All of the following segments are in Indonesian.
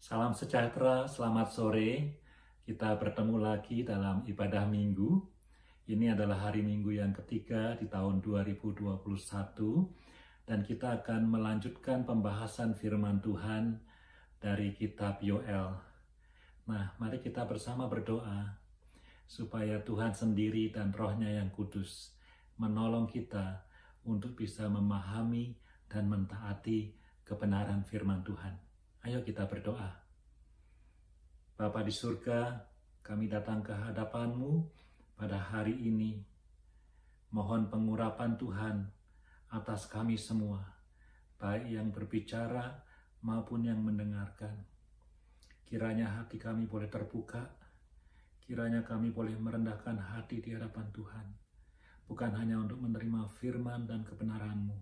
Salam sejahtera, selamat sore. Kita bertemu lagi dalam ibadah minggu. Ini adalah hari minggu yang ketiga di tahun 2021 dan kita akan melanjutkan pembahasan firman Tuhan dari kitab Yoel. Nah, mari kita bersama berdoa supaya Tuhan sendiri dan Roh-Nya yang kudus menolong kita untuk bisa memahami dan mentaati kebenaran firman Tuhan. Ayo kita berdoa. Bapa di surga, kami datang ke hadapan-Mu pada hari ini. Mohon pengurapan Tuhan atas kami semua, baik yang berbicara maupun yang mendengarkan. Kiranya hati kami boleh terbuka, kiranya kami boleh merendahkan hati di hadapan Tuhan. Bukan hanya untuk menerima firman dan kebenaran-Mu,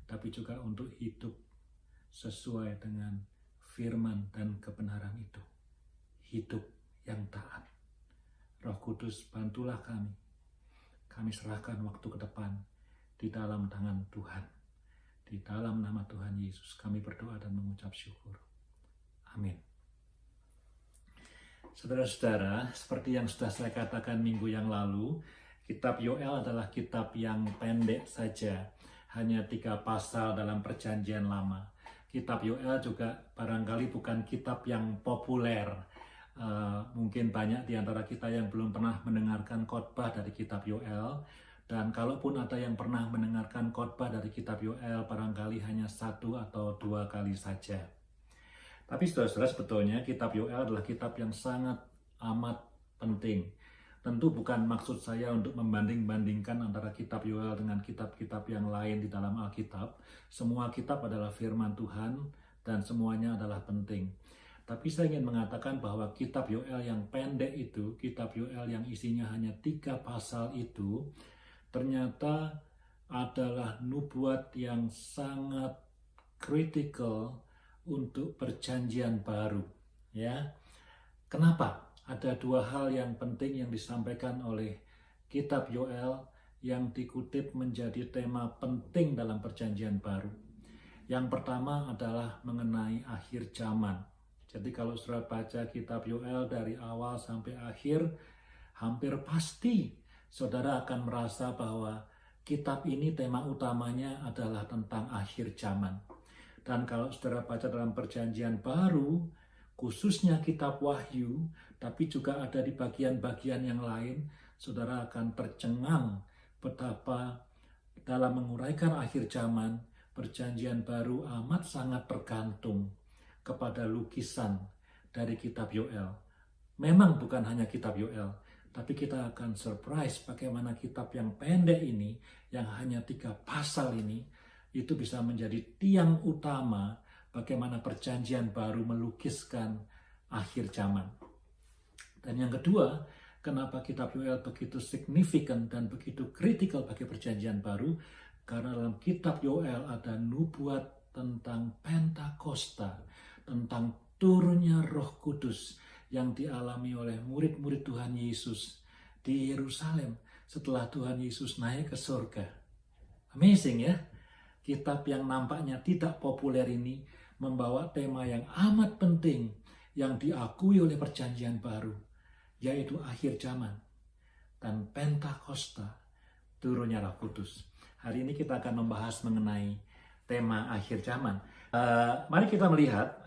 tapi juga untuk hidup sesuai dengan firman dan kebenaran itu. Hidup yang taat. Roh Kudus, bantulah kami. Kami serahkan waktu ke depan di dalam tangan Tuhan. Di dalam nama Tuhan Yesus kami berdoa dan mengucap syukur. Amin. Saudara-saudara, seperti yang sudah saya katakan minggu yang lalu, kitab Yoel adalah kitab yang pendek saja. Hanya 3 pasal dalam perjanjian lama. Kitab Yoel juga barangkali bukan kitab yang populer. Mungkin banyak di antara kita yang belum pernah mendengarkan khotbah dari kitab Yoel. Dan kalaupun ada yang pernah mendengarkan khotbah dari kitab Yoel, barangkali hanya 1 atau 2 kali saja. Tapi saudara-saudara, sebetulnya kitab Yoel adalah kitab yang sangat amat penting. Tentu bukan maksud saya untuk membanding-bandingkan antara kitab Yoel dengan kitab-kitab yang lain di dalam Alkitab. Semua kitab adalah firman Tuhan dan semuanya adalah penting. Tapi saya ingin mengatakan bahwa kitab Yoel yang pendek itu, kitab Yoel yang isinya hanya 3 pasal itu, ternyata adalah nubuat yang sangat kritikal untuk perjanjian baru. Ya, kenapa? Ada 2 hal yang penting yang disampaikan oleh kitab Yoel yang dikutip menjadi tema penting dalam perjanjian baru. Yang pertama adalah mengenai akhir zaman. Jadi kalau saudara baca kitab Yoel dari awal sampai akhir, hampir pasti saudara akan merasa bahwa kitab ini tema utamanya adalah tentang akhir zaman. Dan kalau saudara baca dalam perjanjian baru, khususnya kitab Wahyu, tapi juga ada di bagian-bagian yang lain, saudara akan tercengang betapa dalam menguraikan akhir zaman, perjanjian baru amat sangat tergantung kepada lukisan dari kitab Yoel. Memang bukan hanya kitab Yoel, tapi kita akan surprise bagaimana kitab yang pendek ini, yang hanya 3 pasal ini, itu bisa menjadi tiang utama bagaimana perjanjian baru melukiskan akhir zaman. Dan yang kedua, kenapa kitab Yoel begitu signifikan dan begitu kritikal bagi perjanjian baru? Karena dalam kitab Yoel ada nubuat tentang Pentakosta, tentang turunnya Roh Kudus yang dialami oleh murid-murid Tuhan Yesus di Yerusalem setelah Tuhan Yesus naik ke surga. Amazing ya? Kitab yang nampaknya tidak populer ini membawa tema yang amat penting yang diakui oleh perjanjian baru, yaitu akhir zaman dan Pentakosta, turunnya Roh Kudus. Hari ini kita akan membahas mengenai tema akhir zaman. Mari kita melihat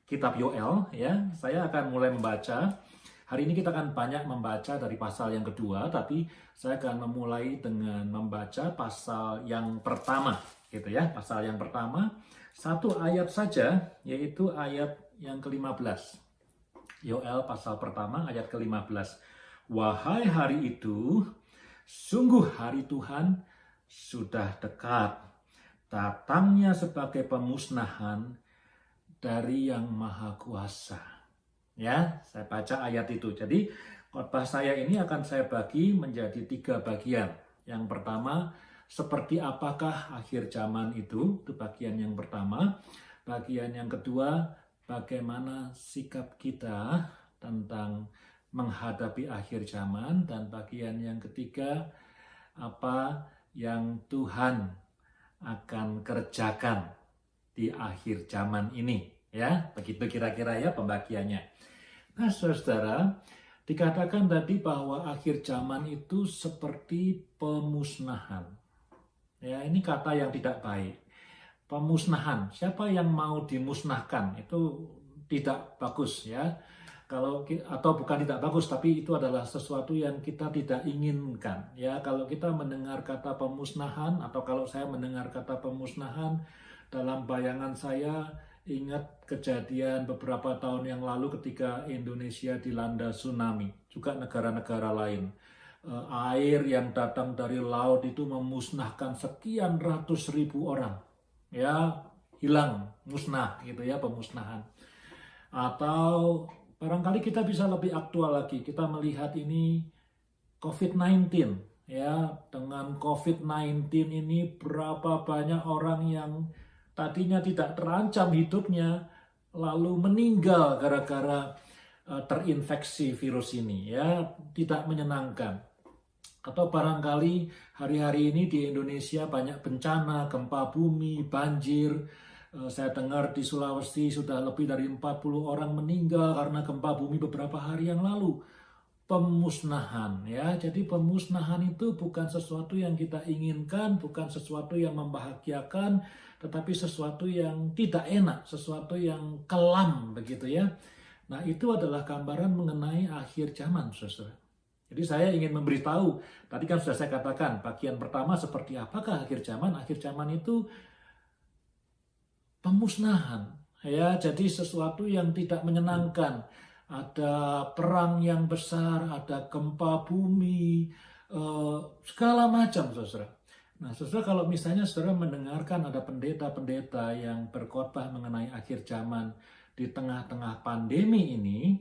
kitab Yoel. Ya, saya akan mulai membaca. Hari ini kita akan banyak membaca dari pasal yang kedua, tapi saya akan memulai dengan membaca pasal yang pertama, gitu ya. Pasal yang pertama, 1 ayat saja, yaitu ayat yang ke-15. Yoel pasal pertama ayat ke-15. Wahai hari itu, sungguh hari Tuhan sudah dekat. Datangnya sebagai pemusnahan dari Yang Maha Kuasa. Ya, saya baca ayat itu. Jadi khotbah saya ini akan saya bagi menjadi 3 bagian. Yang pertama, seperti apakah akhir zaman itu bagian yang pertama. Bagian yang kedua, bagaimana sikap kita tentang menghadapi akhir zaman. Dan bagian yang ketiga, apa yang Tuhan akan kerjakan di akhir zaman ini. Ya, begitu kira-kira ya pembagiannya. Nah, saudara, dikatakan tadi bahwa akhir zaman itu seperti pemusnahan. Ya, ini kata yang tidak baik. Pemusnahan, siapa yang mau dimusnahkan itu tidak bagus ya. Atau bukan tidak bagus, tapi itu adalah sesuatu yang kita tidak inginkan ya. Kalau kita mendengar kata pemusnahan, atau kalau saya mendengar kata pemusnahan, dalam bayangan saya ingat kejadian beberapa tahun yang lalu ketika Indonesia dilanda tsunami, juga negara-negara lain. Air yang datang dari laut itu memusnahkan sekian ratus ribu orang, ya, hilang, musnah gitu ya, pemusnahan. Atau barangkali kita bisa lebih aktual lagi, kita melihat ini COVID-19 ya. Dengan COVID-19 ini berapa banyak orang yang tadinya tidak terancam hidupnya lalu meninggal gara-gara terinfeksi virus ini ya, tidak menyenangkan. Atau barangkali hari-hari ini di Indonesia banyak bencana, gempa bumi, banjir. Saya dengar di Sulawesi sudah lebih dari 40 orang meninggal karena gempa bumi beberapa hari yang lalu. Pemusnahan ya. Jadi pemusnahan itu bukan sesuatu yang kita inginkan, bukan sesuatu yang membahagiakan, tetapi sesuatu yang tidak enak, sesuatu yang kelam begitu ya. Nah, itu adalah gambaran mengenai akhir zaman, saudara. Jadi saya ingin memberitahu, tadi kan sudah saya katakan, bagian pertama seperti apakah akhir zaman? Akhir zaman itu pemusnahan, ya. Jadi sesuatu yang tidak menyenangkan. Ada perang yang besar, ada gempa bumi, segala macam, saudara. Nah, saudara, kalau misalnya saudara mendengarkan ada pendeta-pendeta yang berkhotbah mengenai akhir zaman di tengah-tengah pandemi ini,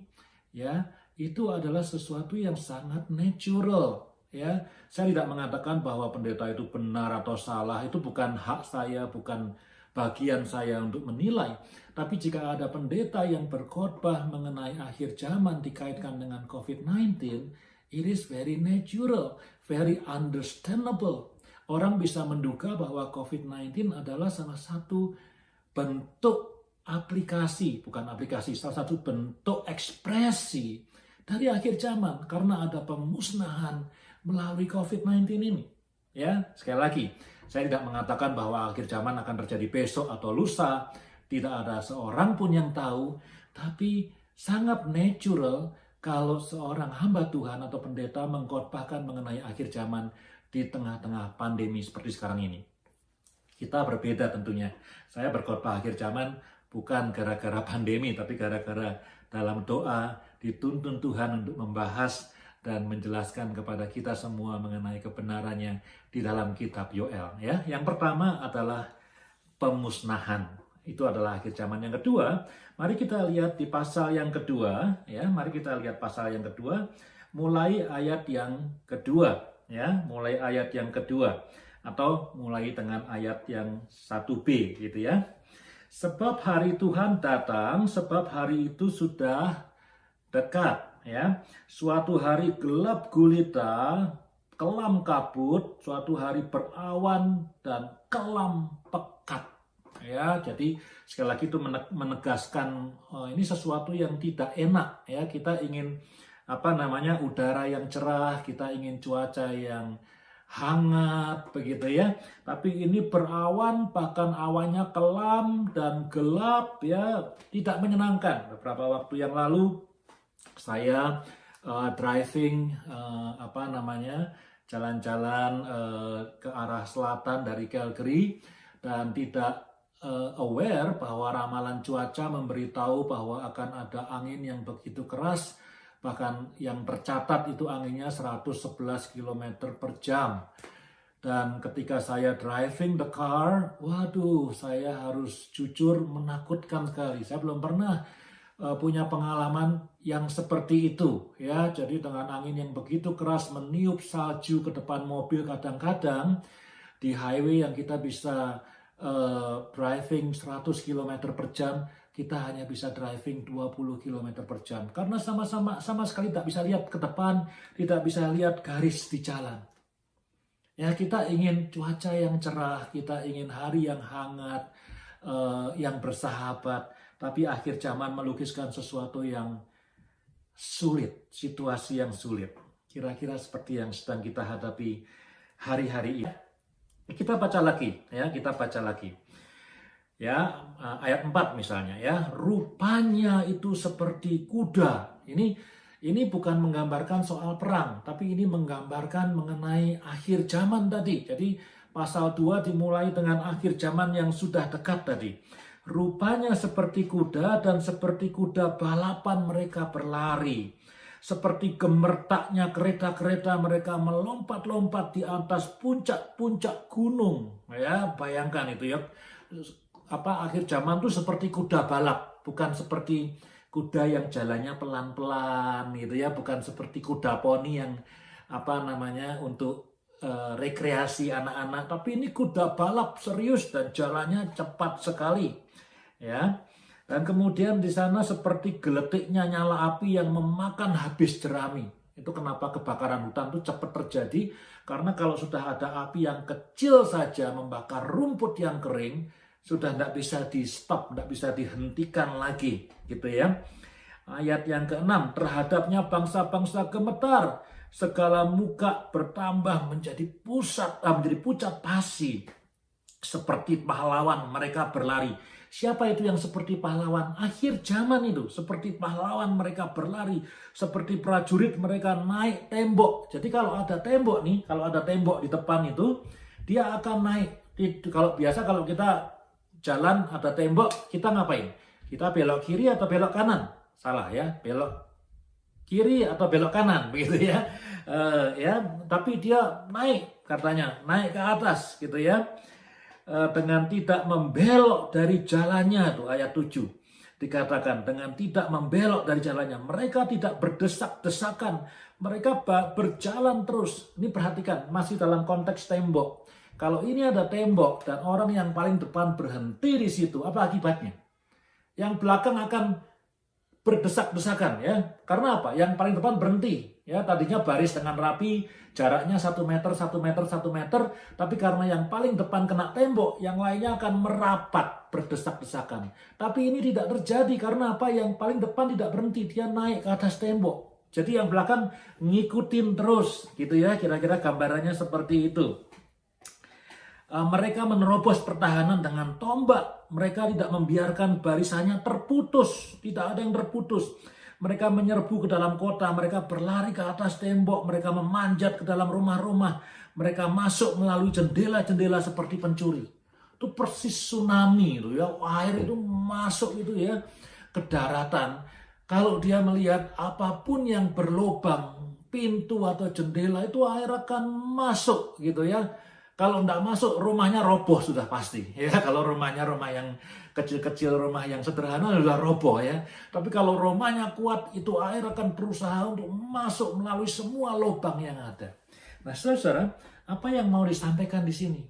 ya, itu adalah sesuatu yang sangat natural. Ya, saya tidak mengatakan bahwa pendeta itu benar atau salah, itu bukan hak saya, bukan bagian saya untuk menilai. Tapi jika ada pendeta yang berkhotbah mengenai akhir zaman dikaitkan dengan COVID-19, it is very natural, very understandable. Orang bisa menduga bahwa COVID-19 adalah salah satu bentuk salah satu bentuk ekspresi dari akhir zaman karena ada pemusnahan melalui COVID-19 ini. Ya, sekali lagi, saya tidak mengatakan bahwa akhir zaman akan terjadi besok atau lusa, tidak ada seorang pun yang tahu, tapi sangat natural kalau seorang hamba Tuhan atau pendeta mengkhotbahkan mengenai akhir zaman di tengah-tengah pandemi seperti sekarang ini. Kita berbeda tentunya. Saya berkhotbah akhir zaman bukan gara-gara pandemi, tapi gara-gara dalam doa dituntun Tuhan untuk membahas dan menjelaskan kepada kita semua mengenai kebenarannya di dalam kitab Yoel. Ya, yang pertama adalah pemusnahan. Itu adalah akhir zaman. Yang kedua, mari kita lihat di pasal yang kedua. Ya, mari kita lihat pasal yang kedua, mulai ayat yang kedua. Ya, mulai ayat yang kedua atau mulai dengan ayat yang 1b gitu ya. Sebab hari Tuhan datang, sebab hari itu sudah dekat ya. Suatu hari gelap gulita, kelam kabut, suatu hari berawan dan kelam pekat. Ya, jadi sekali lagi itu menegaskan ini sesuatu yang tidak enak ya. Kita ingin udara yang cerah, kita ingin cuaca yang hangat begitu ya. Tapi ini berawan, bahkan awannya kelam dan gelap ya, tidak menyenangkan. Beberapa waktu yang lalu saya driving jalan-jalan ke arah selatan dari Calgary dan tidak aware bahwa ramalan cuaca memberitahu bahwa akan ada angin yang begitu keras. Bahkan yang tercatat itu anginnya 111 km per jam. Dan ketika saya driving the car, waduh, saya harus jujur menakutkan sekali. Saya belum pernah punya pengalaman yang seperti itu. Ya, jadi dengan angin yang begitu keras meniup salju ke depan mobil, kadang-kadang di highway yang kita bisa driving 100 km per jam, kita hanya bisa driving 20 km per jam. Karena sama sekali tidak bisa lihat ke depan, tidak bisa lihat garis di jalan. Ya, kita ingin cuaca yang cerah, kita ingin hari yang hangat, yang bersahabat. Tapi akhir zaman melukiskan sesuatu yang sulit, situasi yang sulit. Kira-kira seperti yang sedang kita hadapi hari-hari ini. Kita baca lagi, ya, kita baca lagi. Ya, ayat 4 misalnya, ya, rupanya itu seperti kuda. Ini bukan menggambarkan soal perang, tapi ini menggambarkan mengenai akhir zaman tadi. Jadi pasal 2 dimulai dengan akhir zaman yang sudah dekat tadi. Rupanya seperti kuda dan seperti kuda balapan mereka berlari. Seperti gemertaknya kereta-kereta mereka melompat-lompat di atas puncak-puncak gunung. Ya, bayangkan itu ya. Akhir zaman itu seperti kuda balap, bukan seperti kuda yang jalannya pelan-pelan gitu ya, bukan seperti kuda poni yang untuk rekreasi anak-anak, tapi ini kuda balap serius dan jalannya cepat sekali ya. Dan kemudian di sana seperti geletiknya nyala api yang memakan habis jerami. Itu kenapa kebakaran hutan itu cepat terjadi, karena kalau sudah ada api yang kecil saja membakar rumput yang kering, sudah tidak bisa di stop, tidak bisa dihentikan lagi, gitu ya. Ayat yang ke-6, terhadapnya bangsa-bangsa gemetar, segala muka bertambah menjadi pucat pasi, seperti pahlawan mereka berlari. Siapa itu yang seperti pahlawan? Akhir zaman itu, seperti pahlawan mereka berlari, seperti prajurit mereka naik tembok. Jadi kalau ada tembok nih, kalau ada tembok di depan itu, dia akan naik. Kalau kita jalan ada tembok, kita ngapain? Kita belok kiri atau belok kanan? Salah ya, belok kiri atau belok kanan, begitu ya. Tapi dia naik, katanya naik ke atas, gitu ya. Dengan tidak membelok dari jalannya, tuh ayat 7 dikatakan dengan tidak membelok dari jalannya. Mereka tidak berdesak-desakan, mereka berjalan terus. Ini perhatikan, masih dalam konteks tembok. Kalau ini ada tembok dan orang yang paling depan berhenti di situ, apa akibatnya? Yang belakang akan berdesak-desakan ya. Karena apa? Yang paling depan berhenti. Ya, tadinya baris dengan rapi, jaraknya 1 meter, 1 meter, 1 meter, tapi karena yang paling depan kena tembok, yang lainnya akan merapat berdesak-desakan. Tapi ini tidak terjadi karena apa? Yang paling depan tidak berhenti, dia naik ke atas tembok. Jadi yang belakang ngikutin terus, gitu ya. Kira-kira gambarannya seperti itu. Mereka menerobos pertahanan dengan tombak. Mereka tidak membiarkan barisannya terputus. Tidak ada yang terputus. Mereka menyerbu ke dalam kota. Mereka berlari ke atas tembok. Mereka memanjat ke dalam rumah-rumah. Mereka masuk melalui jendela-jendela seperti pencuri. Itu persis tsunami itu ya. Air itu masuk itu ya ke daratan. Kalau dia melihat apapun yang berlubang, pintu atau jendela, itu air akan masuk gitu ya. Kalau tidak masuk, rumahnya roboh sudah pasti. Ya, kalau rumah yang kecil-kecil, rumah yang sederhana sudah roboh ya. Tapi kalau rumahnya kuat, itu air akan berusaha untuk masuk melalui semua lubang yang ada. Nah, saudara, apa yang mau disampaikan di sini?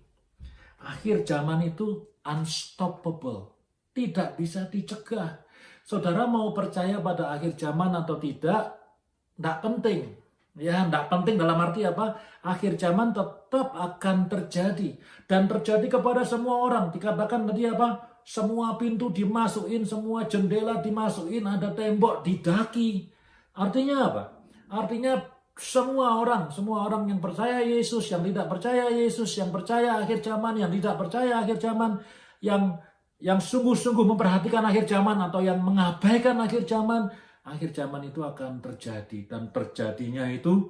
Akhir zaman itu unstoppable, tidak bisa dicegah. Saudara mau percaya pada akhir zaman atau tidak penting. Ya, tidak penting dalam arti apa? Akhir zaman tetap akan terjadi. Dan terjadi kepada semua orang. Dikatakan tadi apa? Semua pintu dimasukin, semua jendela dimasukin, ada tembok didaki. Artinya apa? Artinya semua orang yang percaya Yesus, yang tidak percaya Yesus, yang percaya akhir zaman, yang tidak percaya akhir zaman, yang sungguh-sungguh memperhatikan akhir zaman atau yang mengabaikan akhir zaman itu akan terjadi. Dan terjadinya itu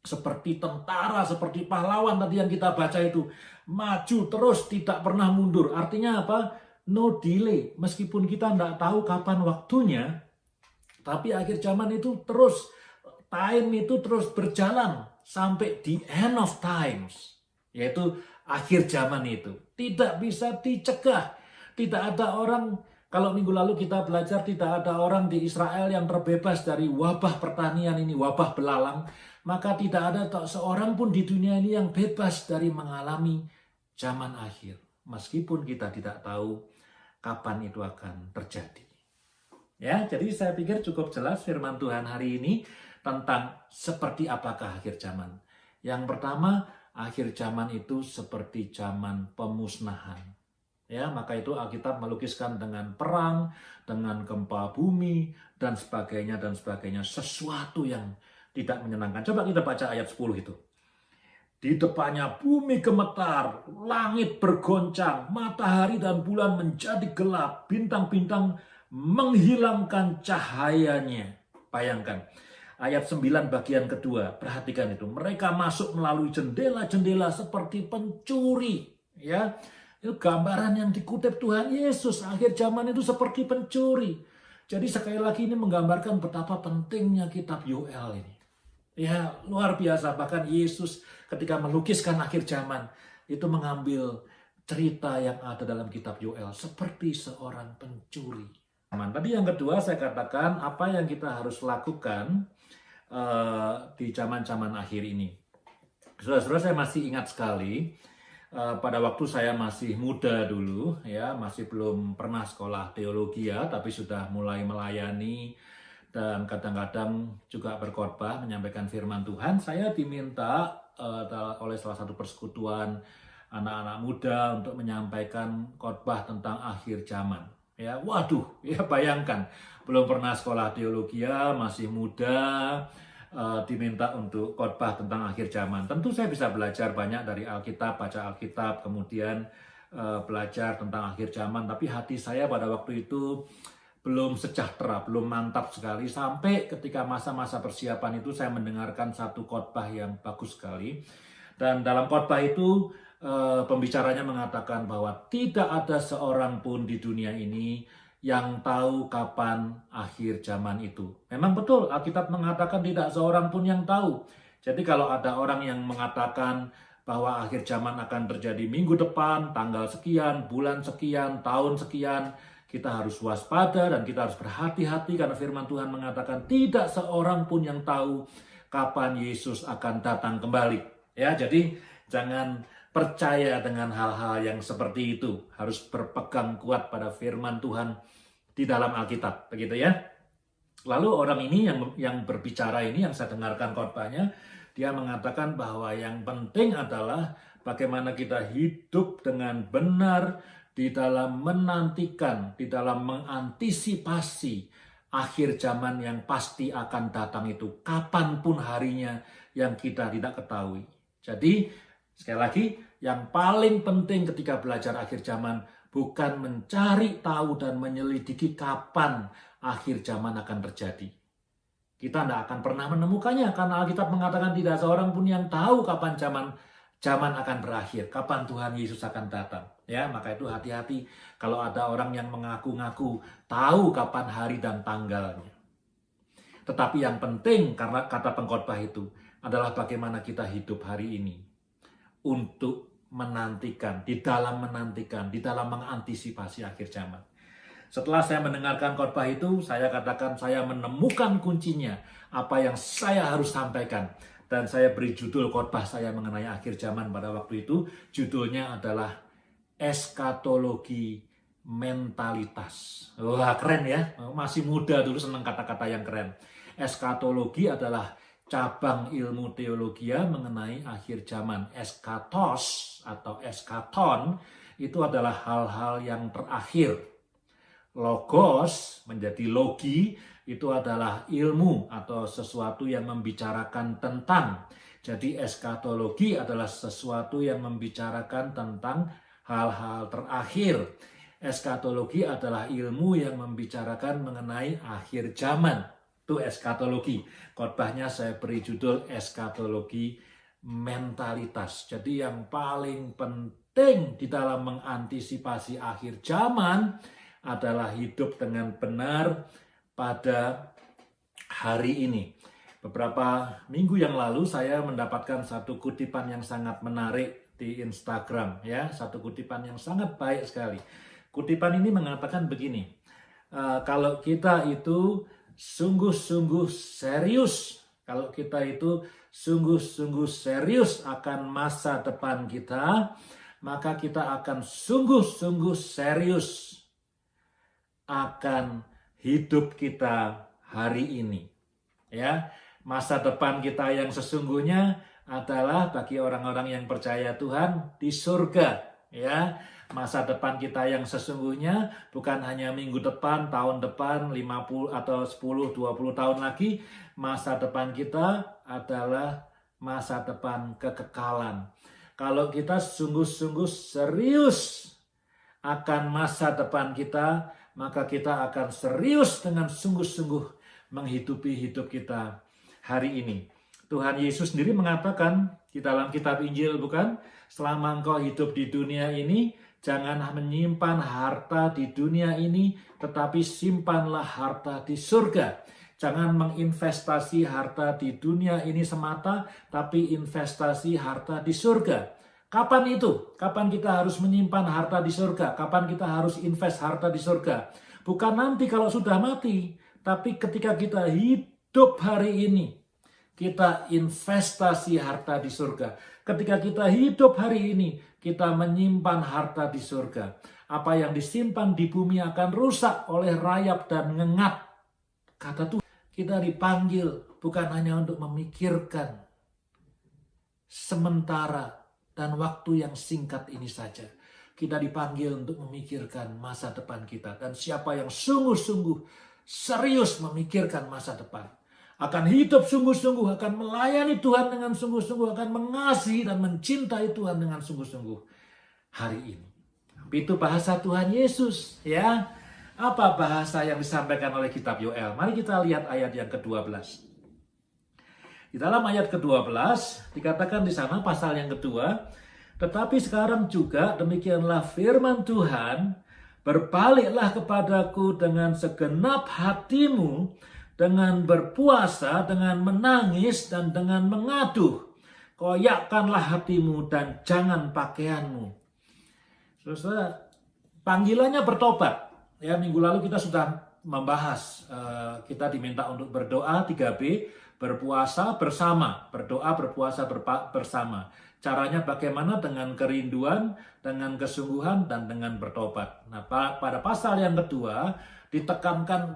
seperti tentara, seperti pahlawan tadi yang kita baca itu. Maju terus, tidak pernah mundur. Artinya apa? No delay. Meskipun kita tidak tahu kapan waktunya, tapi akhir zaman itu terus, time itu terus berjalan sampai the end of times. Yaitu akhir zaman itu. Tidak bisa dicegah. Tidak ada orang. Kalau minggu lalu kita belajar tidak ada orang di Israel yang terbebas dari wabah pertanian ini, wabah belalang. Maka tidak ada seorang pun di dunia ini yang bebas dari mengalami zaman akhir. Meskipun kita tidak tahu kapan itu akan terjadi. Ya, jadi saya pikir cukup jelas firman Tuhan hari ini tentang seperti apakah akhir zaman. Yang pertama, akhir zaman itu seperti zaman pemusnahan. Ya, maka itu Alkitab melukiskan dengan perang, dengan gempa bumi, dan sebagainya, sesuatu yang tidak menyenangkan. Coba kita baca ayat 10 itu. Di depannya bumi gemetar, langit bergoncang, matahari dan bulan menjadi gelap, bintang-bintang menghilangkan cahayanya. Bayangkan, ayat 9 bagian kedua, perhatikan itu. Mereka masuk melalui jendela-jendela seperti pencuri. Ya, itu gambaran yang dikutip Tuhan Yesus. Akhir zaman itu seperti pencuri. Jadi sekali lagi ini menggambarkan betapa pentingnya kitab Yoel ini. Ya, luar biasa. Bahkan Yesus ketika melukiskan akhir zaman, itu mengambil cerita yang ada dalam kitab Yoel seperti seorang pencuri. Tadi yang kedua saya katakan apa yang kita harus lakukan di zaman-zaman akhir ini. Saudara-saudara, saya masih ingat sekali pada waktu saya masih muda dulu, ya, masih belum pernah sekolah teologi ya, tapi sudah mulai melayani dan kadang-kadang juga berkhotbah menyampaikan firman Tuhan. Saya diminta oleh salah satu persekutuan anak-anak muda untuk menyampaikan khotbah tentang akhir zaman. Ya, waduh, ya bayangkan, belum pernah sekolah teologi ya, masih muda, diminta untuk khotbah tentang akhir zaman. Tentu saya bisa belajar banyak dari Alkitab, baca Alkitab, kemudian belajar tentang akhir zaman. Tapi hati saya pada waktu itu belum sejahtera, belum mantap sekali. Sampai ketika masa-masa persiapan itu saya mendengarkan satu khotbah yang bagus sekali. Dan dalam khotbah itu pembicaranya mengatakan bahwa tidak ada seorang pun di dunia ini yang tahu kapan akhir zaman itu. Memang betul, Alkitab mengatakan tidak seorang pun yang tahu. Jadi kalau ada orang yang mengatakan bahwa akhir zaman akan terjadi minggu depan, tanggal sekian, bulan sekian, tahun sekian, kita harus waspada dan kita harus berhati-hati karena firman Tuhan mengatakan tidak seorang pun yang tahu kapan Yesus akan datang kembali. Ya, jadi jangan percaya dengan hal-hal yang seperti itu. Harus berpegang kuat pada firman Tuhan di dalam Alkitab, begitu ya. Lalu orang ini yang berbicara ini, yang saya dengarkan khotbahnya, dia mengatakan bahwa yang penting adalah bagaimana kita hidup dengan benar di dalam menantikan, di dalam mengantisipasi akhir zaman yang pasti akan datang itu, kapanpun harinya yang kita tidak ketahui. Jadi, sekali lagi, yang paling penting ketika belajar akhir zaman bukan mencari tahu dan menyelidiki kapan akhir zaman akan terjadi. Kita tidak akan pernah menemukannya karena Alkitab mengatakan tidak seorang pun yang tahu kapan zaman akan berakhir, kapan Tuhan Yesus akan datang. Ya, maka itu hati-hati kalau ada orang yang mengaku-ngaku tahu kapan hari dan tanggalnya. Tetapi yang penting karena kata pengkhotbah itu adalah bagaimana kita hidup hari ini untuk menantikan, di dalam mengantisipasi akhir zaman. Setelah saya mendengarkan khotbah itu, saya katakan saya menemukan kuncinya, apa yang saya harus sampaikan. Dan saya beri judul khotbah saya mengenai akhir zaman pada waktu itu, judulnya adalah Eskatologi Mentalitas. Wah, keren ya, masih muda dulu senang kata-kata yang keren. Eskatologi adalah cabang ilmu teologia mengenai akhir zaman. Eskatos atau eskaton itu adalah hal-hal yang terakhir. Logos menjadi logi itu adalah ilmu atau sesuatu yang membicarakan tentang. Jadi eskatologi adalah sesuatu yang membicarakan tentang hal-hal terakhir. Eskatologi adalah ilmu yang membicarakan mengenai akhir zaman. Itu eskatologi. Khotbahnya saya beri judul Eskatologi Mentalitas. Jadi yang paling penting di dalam mengantisipasi akhir zaman adalah hidup dengan benar pada hari ini. Beberapa minggu yang lalu saya mendapatkan satu kutipan yang sangat menarik di Instagram, ya, satu kutipan yang sangat baik sekali. Kutipan ini mengatakan begini, kalau kita itu sungguh-sungguh serius, kalau kita itu sungguh-sungguh serius akan masa depan kita, maka kita akan sungguh-sungguh serius akan hidup kita hari ini. Ya, masa depan kita yang sesungguhnya adalah bagi orang-orang yang percaya Tuhan di surga. Ya, Masa depan kita yang sesungguhnya bukan hanya minggu depan, tahun depan, 50 atau 10, 20 tahun lagi. Masa depan kita adalah masa depan kekekalan. Kalau kita sungguh-sungguh serius akan masa depan kita, maka kita akan serius dengan sungguh-sungguh menghidupi hidup kita hari ini. Tuhan Yesus sendiri mengatakan di dalam kitab Injil, bukan? Selama engkau hidup di dunia ini, jangan menyimpan harta di dunia ini, tetapi simpanlah harta di surga. Jangan menginvestasi harta di dunia ini semata, tapi investasi harta di surga. Kapan itu? Kapan kita harus menyimpan harta di surga? Kapan kita harus invest harta di surga? Bukan nanti kalau sudah mati, tapi ketika kita hidup hari ini, kita investasi harta di surga. Ketika kita hidup hari ini, kita menyimpan harta di surga. Apa yang disimpan di bumi akan rusak oleh rayap dan ngengat. Kata Tuhan, kita dipanggil bukan hanya untuk memikirkan sementara dan waktu yang singkat ini saja. Kita dipanggil untuk memikirkan masa depan kita. Dan siapa yang sungguh-sungguh serius memikirkan masa depan, akan hidup sungguh-sungguh, akan melayani Tuhan dengan sungguh-sungguh, akan mengasihi dan mencintai Tuhan dengan sungguh-sungguh hari ini. Itu bahasa Tuhan Yesus, ya. Apa bahasa yang disampaikan oleh kitab Yoel? Mari kita lihat ayat yang ke-12. Di dalam ayat ke-12 dikatakan di sana pasal yang kedua, tetapi sekarang juga demikianlah firman Tuhan, berbaliklah kepadaku dengan segenap hatimu, dengan berpuasa, dengan menangis, dan dengan mengaduh. Koyakkanlah hatimu dan jangan pakaianmu. Saudara, panggilannya bertobat. Ya, minggu lalu kita sudah membahas, kita diminta untuk berdoa 3B, berpuasa bersama, berdoa, berpuasa bersama. Caranya bagaimana? Dengan kerinduan, dengan kesungguhan, dan dengan bertobat. Nah, pada pasal yang kedua ditekankan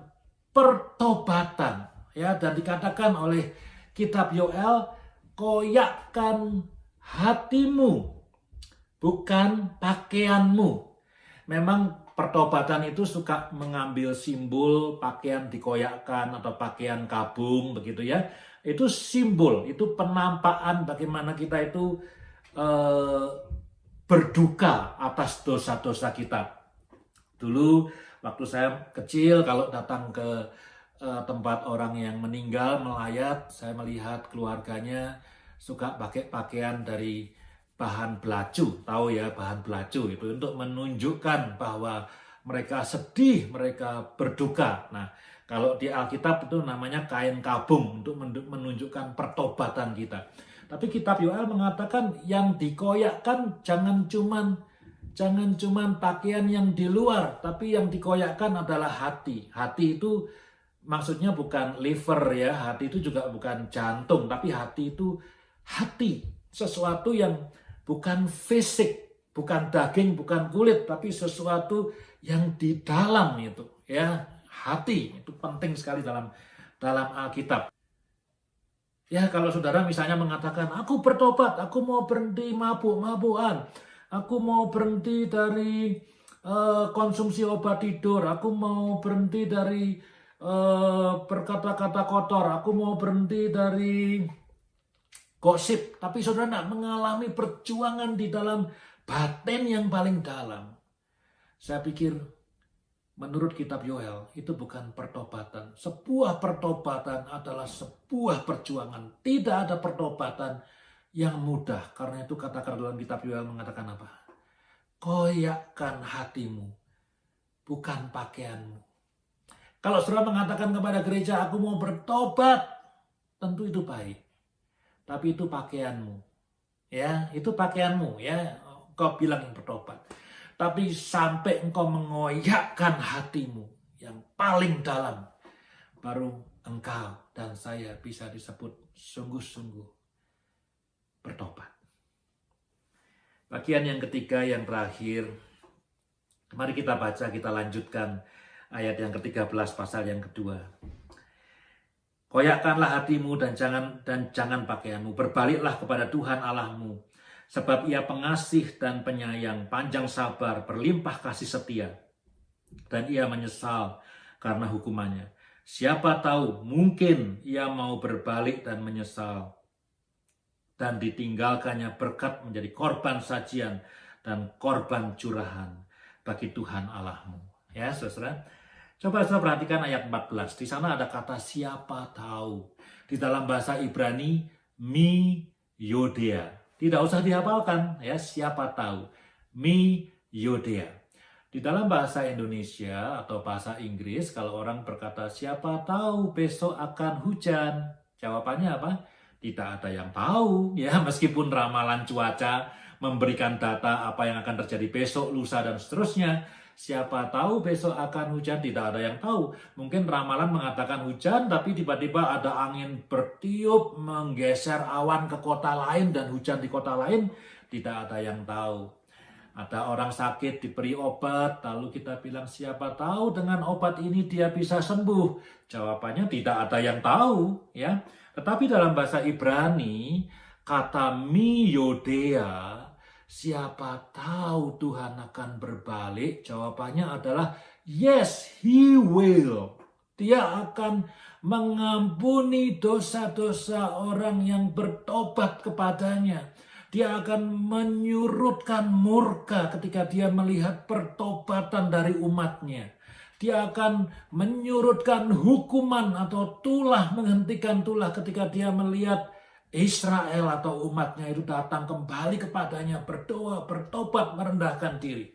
pertobatan, ya, dan dikatakan oleh kitab Yoel, koyakkan hatimu, bukan pakaianmu. Memang pertobatan itu suka mengambil simbol pakaian dikoyakkan atau pakaian kabung begitu ya. Itu simbol, itu penampakan bagaimana kita itu berduka atas dosa-dosa kita. Dulu waktu saya kecil, kalau datang ke tempat orang yang meninggal melayat, saya melihat keluarganya suka pakai pakaian dari bahan belacu. Tahu ya, bahan belacu itu untuk menunjukkan bahwa mereka sedih, mereka berduka. Nah, kalau di Alkitab itu namanya kain kabung untuk menunjukkan pertobatan kita. Tapi kitab Yoel mengatakan yang dikoyakkan jangan cuman pakaian yang di luar, tapi yang dikoyakkan adalah hati. Hati itu maksudnya bukan liver ya, hati itu juga bukan jantung, tapi hati itu hati. Sesuatu yang bukan fisik, bukan daging, bukan kulit, tapi sesuatu yang di dalam itu ya. Hati itu penting sekali dalam Alkitab. Ya, kalau saudara misalnya mengatakan, aku bertobat, aku mau berhenti mabuk-mabukan, aku mau berhenti dari konsumsi obat tidur, aku mau berhenti dari berkata-kata kotor, aku mau berhenti dari gosip. Tapi saudara tidak mengalami perjuangan di dalam batin yang paling dalam. Saya pikir menurut kitab Yoel itu bukan pertobatan. Sebuah pertobatan adalah sebuah perjuangan. Tidak ada pertobatan yang mudah. Karena itu kata-kata dalam kitab Yoel mengatakan apa? Koyakkan hatimu, bukan pakaianmu. Kalau saudara mengatakan kepada gereja, aku mau bertobat, tentu itu baik. Tapi itu pakaianmu. Ya, itu pakaianmu ya. Kau bilang yang bertobat. Tapi sampai engkau mengoyakkan hatimu yang paling dalam, baru engkau dan saya bisa disebut sungguh-sungguh bertobat. Bagian yang ketiga, yang terakhir, mari kita baca, kita lanjutkan ayat yang ke-13 pasal yang kedua. Koyakkanlah hatimu dan jangan pakaianmu, berbaliklah kepada Tuhan Allahmu, Sebab ia pengasih dan penyayang, panjang sabar, berlimpah kasih setia. Dan ia menyesal karena hukumannya. Siapa tahu mungkin ia mau berbalik dan menyesal. Dan ditinggalkannya berkat menjadi korban sajian dan korban curahan bagi Tuhan Allahmu. Ya, saudara. Coba saudara perhatikan ayat 14. Di sana ada kata siapa tahu. Di dalam bahasa Ibrani, mi yodea. Tidak usah dihafalkan, ya, siapa tahu. Mi yodea. Di dalam bahasa Indonesia atau bahasa Inggris, kalau orang berkata siapa tahu besok akan hujan, jawabannya apa? Tidak ada yang tahu, ya, meskipun ramalan cuaca memberikan data apa yang akan terjadi besok, lusa, dan seterusnya. Siapa tahu besok akan hujan, tidak ada yang tahu. Mungkin ramalan mengatakan hujan, tapi tiba-tiba ada angin bertiup, menggeser awan ke kota lain, dan hujan di kota lain, tidak ada yang tahu. Ada orang sakit diberi obat, lalu kita bilang siapa tahu dengan obat ini dia bisa sembuh. Jawabannya tidak ada yang tahu, ya. Tetapi dalam bahasa Ibrani, kata miyodea, siapa tahu Tuhan akan berbalik, jawabannya adalah yes, He will. Dia akan mengampuni dosa-dosa orang yang bertobat kepadanya. Dia akan menyurutkan murka ketika dia melihat pertobatan dari umatnya. Dia akan menyurutkan hukuman atau tulah, menghentikan tulah ketika dia melihat Israel atau umatnya itu datang kembali kepadanya, berdoa, bertobat, merendahkan diri.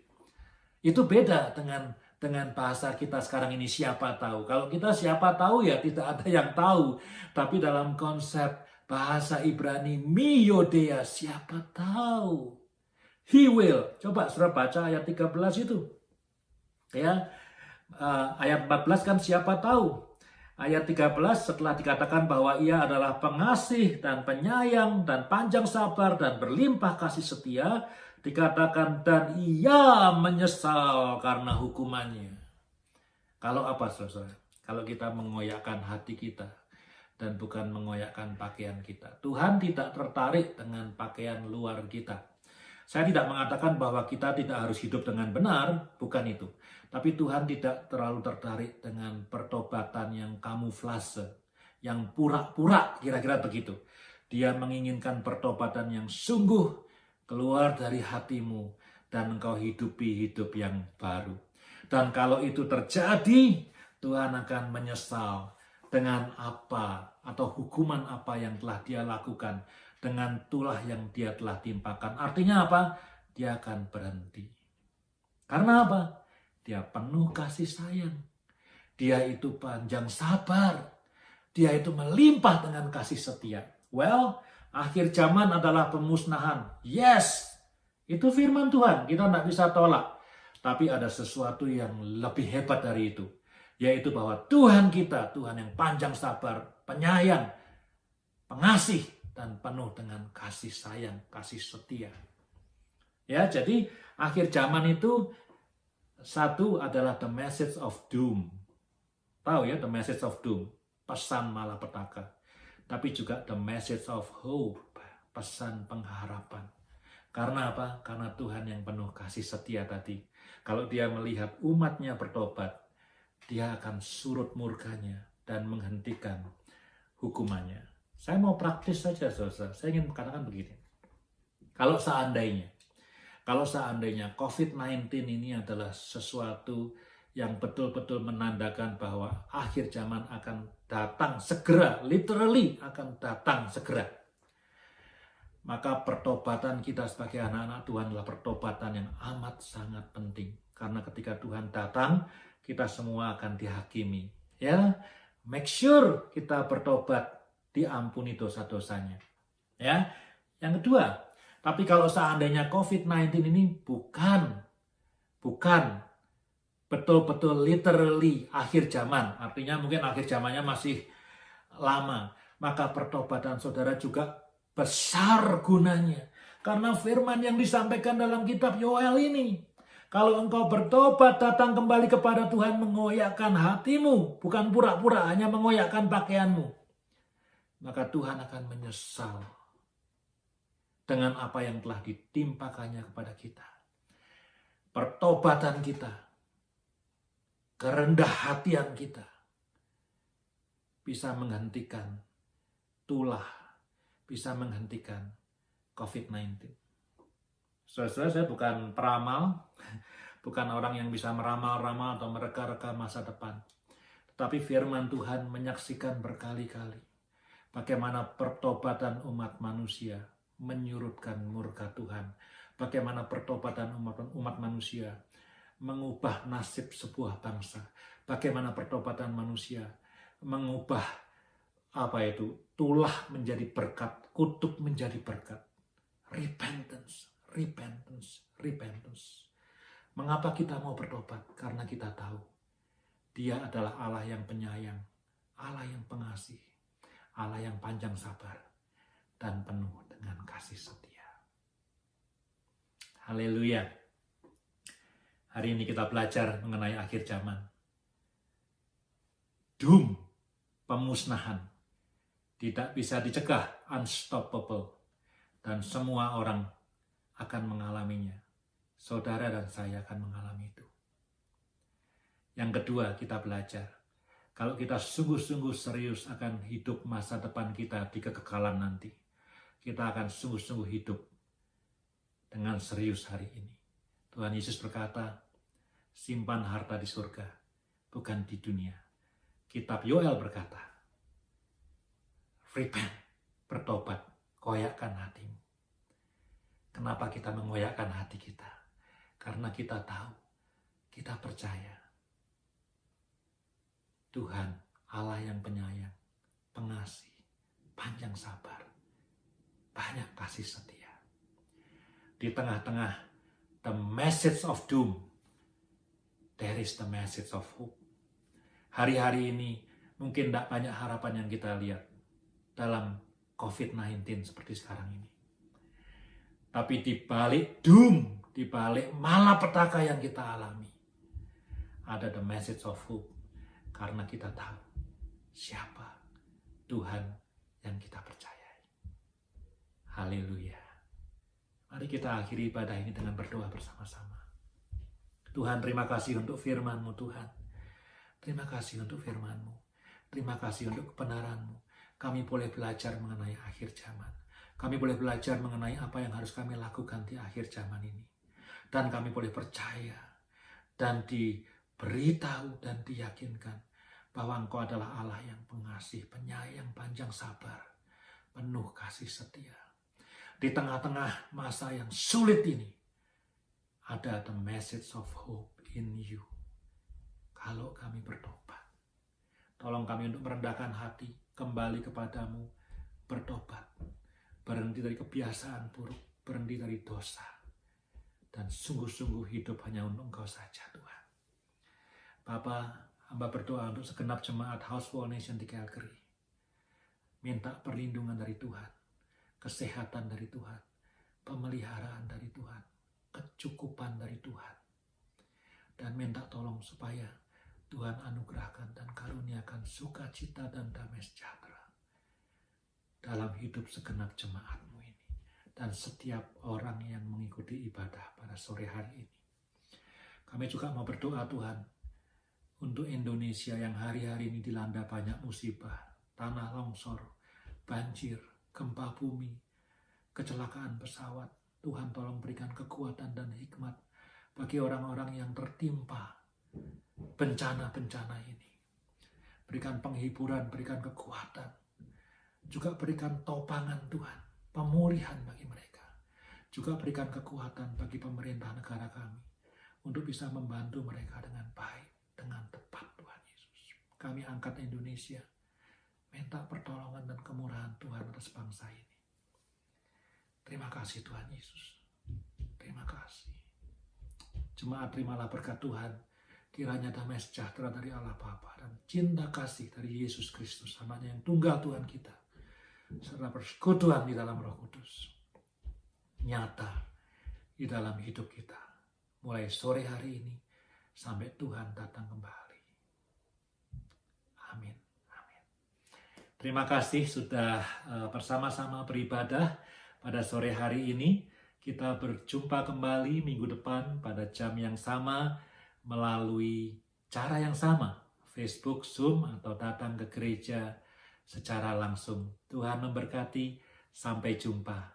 Itu beda dengan bahasa kita sekarang ini siapa tahu. Kalau kita siapa tahu ya tidak ada yang tahu. Tapi dalam konsep bahasa Ibrani miyodea, siapa tahu. He will. Coba saudara baca ayat 13 itu. Ya. Ayat 14 kan siapa tahu. Ayat 13 setelah dikatakan bahwa ia adalah pengasih dan penyayang dan panjang sabar dan berlimpah kasih setia, dikatakan dan ia menyesal karena hukumannya. Kalau apa saudara? Kalau kita mengoyakkan hati kita dan bukan mengoyakkan pakaian kita. Tuhan tidak tertarik dengan pakaian luar kita. Saya tidak mengatakan bahwa kita tidak harus hidup dengan benar, bukan itu. Tapi Tuhan tidak terlalu tertarik dengan pertobatan yang kamuflase, yang pura-pura, kira-kira begitu. Dia menginginkan pertobatan yang sungguh keluar dari hatimu dan engkau hidupi hidup yang baru. Dan kalau itu terjadi, Tuhan akan menyesal dengan apa atau hukuman apa yang telah dia lakukan, dengan tulah yang dia telah timpakan. Artinya apa? Dia akan berhenti. Karena apa? Dia penuh kasih sayang. Dia itu panjang sabar. Dia itu melimpah dengan kasih setia. Well, akhir zaman adalah pemusnahan. Yes, itu firman Tuhan. Kita tidak bisa tolak. Tapi ada sesuatu yang lebih hebat dari itu. Yaitu bahwa Tuhan kita, Tuhan yang panjang sabar, penyayang, pengasih, dan penuh dengan kasih sayang, kasih setia. Ya, jadi akhir zaman itu satu adalah the message of doom. Tahu ya, the message of doom, pesan malapetaka. Tapi juga the message of hope, pesan pengharapan. Karena apa? Karena Tuhan yang penuh kasih setia tadi. Kalau dia melihat umatnya bertobat, dia akan surut murkanya dan menghentikan hukumannya. Saya mau praktis saja, saudara. Saya ingin katakan begini. Kalau seandainya COVID-19 ini adalah sesuatu yang betul-betul menandakan bahwa akhir zaman akan datang segera, literally akan datang segera. Maka pertobatan kita sebagai anak-anak Tuhan adalah pertobatan yang amat sangat penting. Karena ketika Tuhan datang, kita semua akan dihakimi. Ya, make sure kita bertobat, diampuni dosa-dosanya. Ya, yang kedua, tapi kalau seandainya COVID-19 ini bukan betul-betul literally akhir zaman, artinya mungkin akhir zamannya masih lama, maka pertobatan saudara juga besar gunanya. Karena firman yang disampaikan dalam kitab Yoel ini, kalau engkau bertobat, datang kembali kepada Tuhan, mengoyakkan hatimu, bukan pura-pura hanya mengoyakkan pakaianmu, maka Tuhan akan menyesal dengan apa yang telah ditimpakannya kepada kita. Pertobatan kita, kerendah hatian kita, bisa menghentikan tulah, bisa menghentikan COVID-19. Saudara-saudara, saya bukan peramal, bukan orang yang bisa meramal-ramal atau mereka-reka masa depan. Tetapi firman Tuhan menyaksikan berkali-kali bagaimana pertobatan umat manusia menyurutkan murka Tuhan. Bagaimana pertobatan umat manusia mengubah nasib sebuah bangsa. Bagaimana pertobatan manusia mengubah tulah menjadi berkat, kutub menjadi berkat. Repentance, repentance, repentance. Mengapa kita mau bertobat? Karena kita tahu Dia adalah Allah yang penyayang, Allah yang pengasih, Allah yang panjang sabar, dan penuh dengan kasih setia. Haleluya. Hari ini kita belajar mengenai akhir zaman. Doom, pemusnahan, tidak bisa dicegah, unstoppable. Dan semua orang akan mengalaminya. Saudara dan saya akan mengalami itu. Yang kedua, kita belajar. Kalau kita sungguh-sungguh serius akan hidup masa depan kita di kekekalan nanti, kita akan sungguh-sungguh hidup dengan serius hari ini. Tuhan Yesus berkata, simpan harta di surga, bukan di dunia. Kitab Yoel berkata, repent, bertobat, koyakkan hatimu. Kenapa kita mengoyakkan hati kita? Karena kita tahu, kita percaya Tuhan Allah yang penyayang, pengasih, panjang sabar, banyak kasih setia. Di tengah-tengah the message of doom, there is the message of hope. Hari-hari ini mungkin tidak banyak harapan yang kita lihat dalam COVID-19 seperti sekarang ini. Tapi di balik doom, di balik malapetaka yang kita alami, ada the message of hope. Karena kita tahu siapa Tuhan yang kita percayai. Haleluya. Mari kita akhiri ibadah ini dengan berdoa bersama-sama. Tuhan, terima kasih untuk firman-Mu Tuhan. Terima kasih untuk firman-Mu. Terima kasih untuk kebenaran-Mu. Kami boleh belajar mengenai akhir zaman. Kami boleh belajar mengenai apa yang harus kami lakukan di akhir zaman ini. Dan kami boleh percaya dan diberitahu dan diyakinkan bahwa Engkau adalah Allah yang pengasih, penyayang, panjang sabar, penuh kasih setia. Di tengah-tengah masa yang sulit ini, ada the message of hope in you. Kalau kami bertobat, tolong kami untuk merendahkan hati, kembali kepadamu, bertobat, berhenti dari kebiasaan buruk, berhenti dari dosa, dan sungguh-sungguh hidup hanya untuk Engkau saja, Tuhan. Bapa, hamba berdoa untuk segenap jemaat House for All Nation di Calgary. Minta perlindungan dari Tuhan, kesehatan dari Tuhan, pemeliharaan dari Tuhan, kecukupan dari Tuhan. Dan minta tolong supaya Tuhan anugerahkan dan karuniakan sukacita dan damai sejahtera dalam hidup segenap jemaat-Mu ini. Dan setiap orang yang mengikuti ibadah pada sore hari ini. Kami juga mau berdoa Tuhan, untuk Indonesia yang hari-hari ini dilanda banyak musibah, tanah longsor, banjir, gempa bumi, kecelakaan pesawat. Tuhan tolong berikan kekuatan dan hikmat bagi orang-orang yang tertimpa bencana-bencana ini. Berikan penghiburan, berikan kekuatan. Juga berikan topangan Tuhan, pemulihan bagi mereka. Juga berikan kekuatan bagi pemerintah negara kami untuk bisa membantu mereka dengan baik, dengan tepat Tuhan Yesus. Kami angkat Indonesia, minta pertolongan dan kemurahan Tuhan atas bangsa ini. Terima kasih Tuhan Yesus. Terima kasih. Jemaat terimalah berkat Tuhan. Kiranya damai sejahtera dari Allah Bapa dan cinta kasih dari Yesus Kristus, anaknya yang tunggal Tuhan kita, serta persekutuan di dalam Roh Kudus nyata di dalam hidup kita mulai sore hari ini sampai Tuhan datang kembali. Amin. Amin. Terima kasih sudah bersama-sama beribadah pada sore hari ini. Kita berjumpa kembali minggu depan pada jam yang sama melalui cara yang sama, Facebook, Zoom, atau datang ke gereja secara langsung. Tuhan memberkati, sampai jumpa.